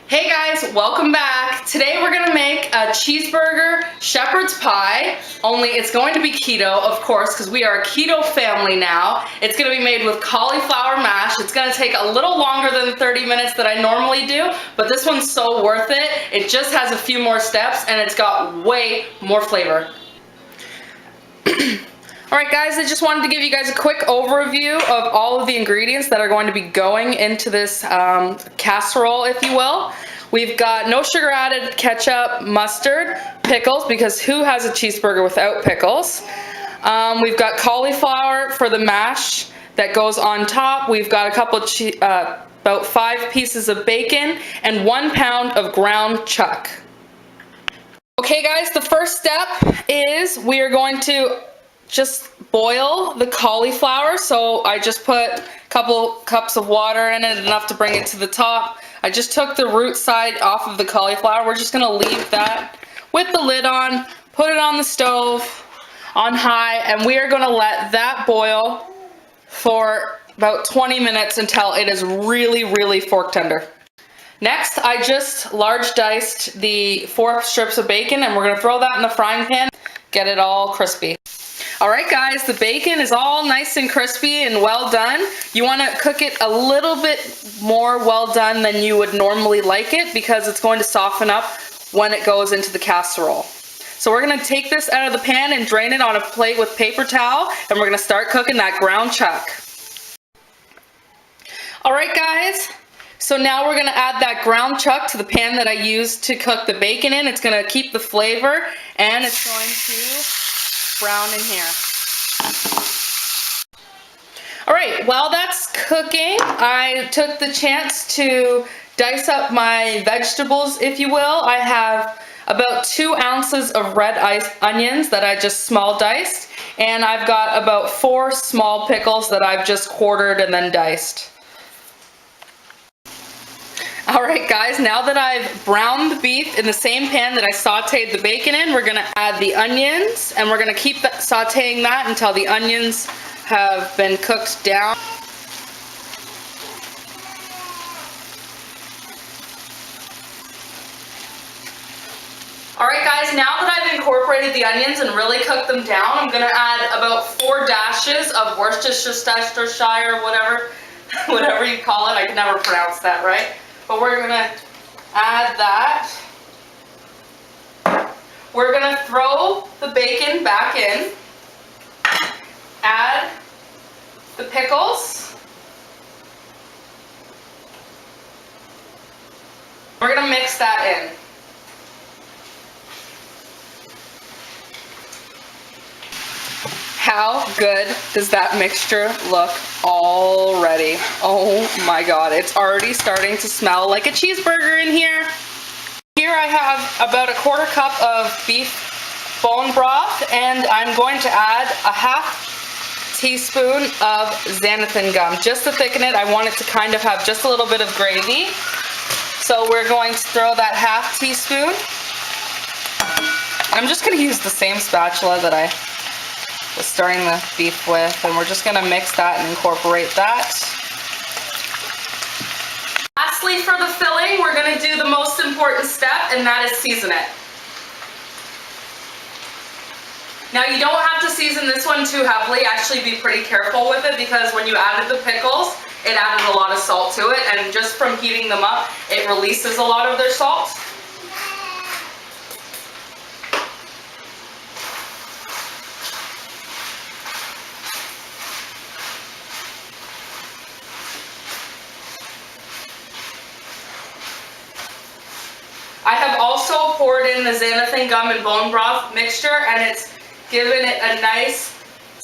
Hey guys, welcome back. Today we're gonna make a cheeseburger shepherd's pie, only it's going to be keto, of course, because we are a keto family now. It's gonna be made with cauliflower mash. It's gonna take a little longer than the 30 minutes that I normally do, but this one's so worth it. It just has a few more steps and it's got way more flavor. Alright guys, I just wanted to give you guys a quick overview of all of the ingredients that are going to be going into this casserole, if you will. We've got no sugar added ketchup, mustard, pickles, because who has a cheeseburger without pickles? We've got cauliflower for the mash that goes on top. We've got a couple of about 5 pieces of bacon and 1 pound of ground chuck. Okay guys, the first step is we are going to just boil the cauliflower. So I just put a couple cups of water in it, enough to bring it to the top. I just took the root side off of the cauliflower. We're just gonna leave that with the lid on, put it on the stove on high, and we are gonna let that boil for about 20 minutes until it is really, really fork tender. Next, I just large diced the 4 strips of bacon, and we're gonna throw that in the frying pan, get it all crispy. Alright guys, the bacon is all nice and crispy and well done. You want to cook it a little bit more well done than you would normally like it, because it's going to soften up when it goes into the casserole. So we're going to take this out of the pan and drain it on a plate with paper towel, and we're going to start cooking that ground chuck. Alright guys, so now we're going to add that ground chuck to the pan that I used to cook the bacon in. It's going to keep the flavor, and it's going to brown in here. Alright, while that's cooking, I took the chance to dice up my vegetables, if you will. I have about 2 ounces of red onions that I just small diced, and I've got about 4 small pickles that I've just quartered and then diced. Alright guys, now that I've browned the beef in the same pan that I sauteed the bacon in, we're going to add the onions, and we're going to keep sauteing that until the onions have been cooked down. Alright guys, now that I've incorporated the onions and really cooked them down, I'm going to add about 4 dashes of Worcestershire, whatever you call it. I can never pronounce that right. But we're going to add that. We're going to throw the bacon back in. Add the pickles. We're going to mix that in. How good does that mixture look already? Oh my god, it's already starting to smell like a cheeseburger in here. Here I have about a 1/4 cup of beef bone broth, and I'm going to add a 1/2 teaspoon of Xanthan Gum. Just to thicken it, I want it to kind of have just a little bit of gravy. So we're going to throw that 1/2 teaspoon. I'm just going to use the same spatula that I was stirring the beef with, and we're just going to mix that and incorporate that. Lastly, for the filling, we're going to do the most important step, and that is season it. Now you don't have to season this one too heavily. Actually, be pretty careful with it, because when you added the pickles, it added a lot of salt to it, and just from heating them up, it releases a lot of their salt. I have also poured in the Xanthan Gum and bone broth mixture, and it's given it a nice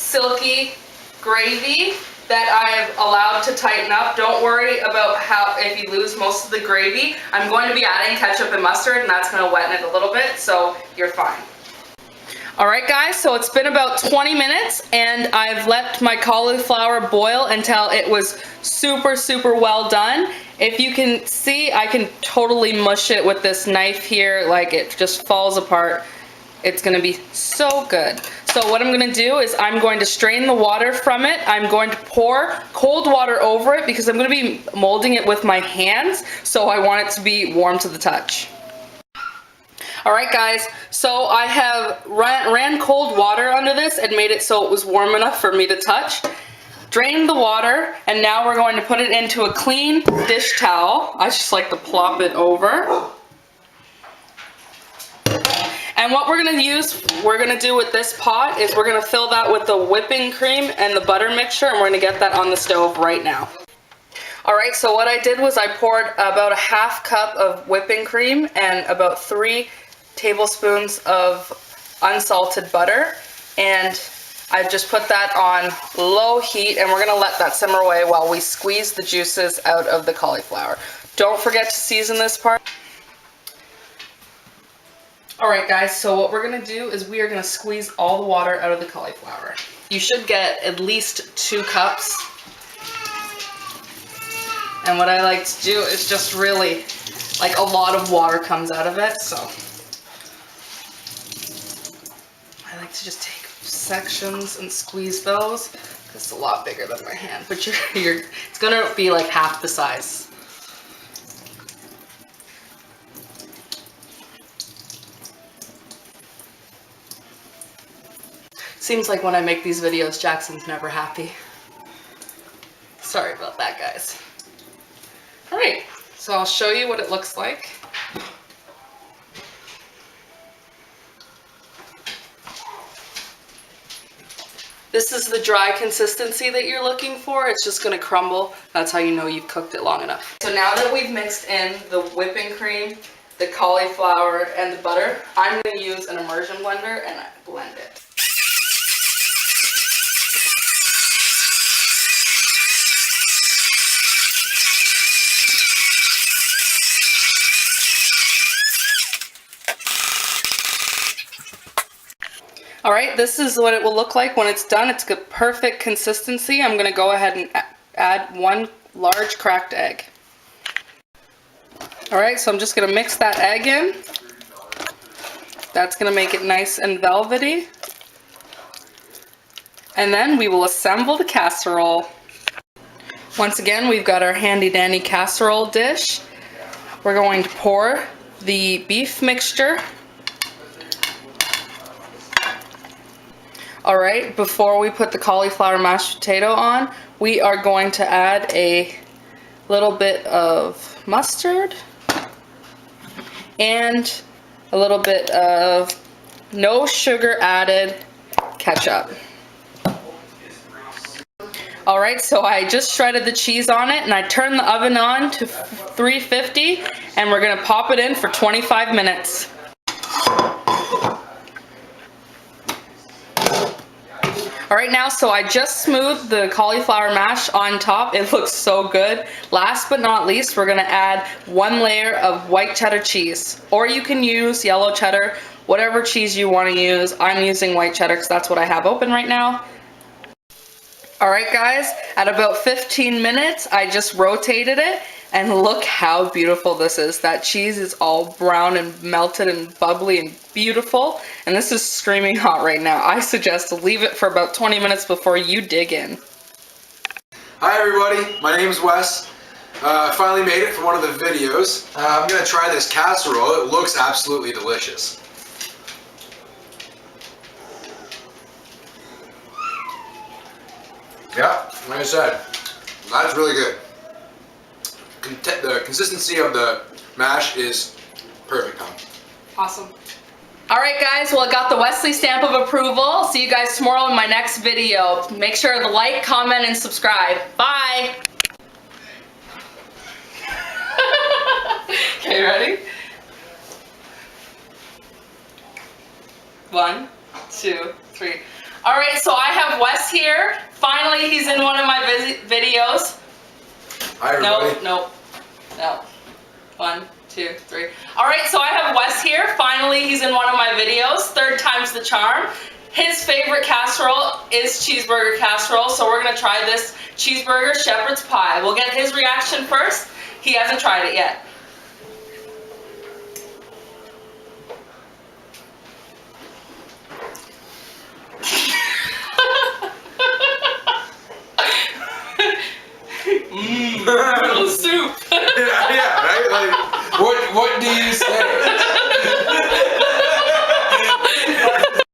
silky gravy that I have allowed to tighten up. Don't worry about if you lose most of the gravy. I'm going to be adding ketchup and mustard, and that's going to weten it a little bit, so you're fine. Alright guys, so it's been about 20 minutes, and I've let my cauliflower boil until it was super, super well done. If you can see, I can totally mush it with this knife here, like it just falls apart. It's going to be so good. So what I'm going to do is I'm going to strain the water from it. I'm going to pour cold water over it because I'm going to be molding it with my hands, so I want it to be warm to the touch. Alright guys, so I have ran cold water under this and made it so it was warm enough for me to touch. Drained the water, and now we're going to put it into a clean dish towel. I just like to plop it over. And what we're gonna do with this pot is we're gonna fill that with the whipping cream and the butter mixture, and we're gonna get that on the stove right now. Alright, so what I did was I poured about a half cup of whipping cream and about 3 tablespoons of unsalted butter, and I just put that on low heat, and we're gonna let that simmer away while we squeeze the juices out of the cauliflower. Don't forget to season this part. Alright guys, so what we're gonna do is we are gonna squeeze all the water out of the cauliflower. You should get at least 2 cups. And what I like to do is just really, like, a lot of water comes out of it, so I like to just take sections and squeeze those. It's a lot bigger than my hand, but it's gonna be like half the size. Seems like when I make these videos, Jackson's never happy. Sorry about that, guys. Alright, so I'll show you what it looks like. This is the dry consistency that you're looking for. It's just going to crumble. That's how you know you've cooked it long enough. So now that we've mixed in the whipping cream, the cauliflower, and the butter, I'm going to use an immersion blender and blend it. Alright, this is what it will look like when it's done. It's got perfect consistency. I'm going to go ahead and add 1 large cracked egg. Alright, so I'm just going to mix that egg in. That's going to make it nice and velvety. And then we will assemble the casserole. Once again, we've got our handy dandy casserole dish. We're going to pour the beef mixture. Alright, before we put the cauliflower mashed potato on, we are going to add a little bit of mustard and a little bit of no sugar added ketchup. Alright, so I just shredded the cheese on it, and I turned the oven on to 350, and we're going to pop it in for 25 minutes. Alright, now, so I just smoothed the cauliflower mash on top. It looks so good. Last but not least, we're going to add 1 layer of white cheddar cheese. Or you can use yellow cheddar, whatever cheese you want to use. I'm using white cheddar because that's what I have open right now. Alright guys, at about 15 minutes, I just rotated it, and look how beautiful this is. That cheese is all brown and melted and bubbly and beautiful, and this is screaming hot right now. I suggest to leave it for about 20 minutes before you dig in. Hi everybody, my name is Wes. I finally made it for one of the videos. I'm going to try this casserole. It looks absolutely delicious. Yeah, like I said, that's really good. The consistency of the mash is perfect, huh? Awesome. Alright guys, well I got the Wesley stamp of approval. See you guys tomorrow in my next video. Make sure to like, comment, and subscribe. Bye! Okay, ready? 1, 2, 3. Alright, so I have Wes here. Finally, he's in one of my videos. Hi everybody. No. 1, 2, 3. Alright, so I have Wes here. Finally, he's in one of my videos. 3rd time's the charm. His favorite casserole is cheeseburger casserole, so we're going to try this cheeseburger shepherd's pie. We'll get his reaction first. He hasn't tried it yet. Noodle soup. Yeah, right? Like, what do you say?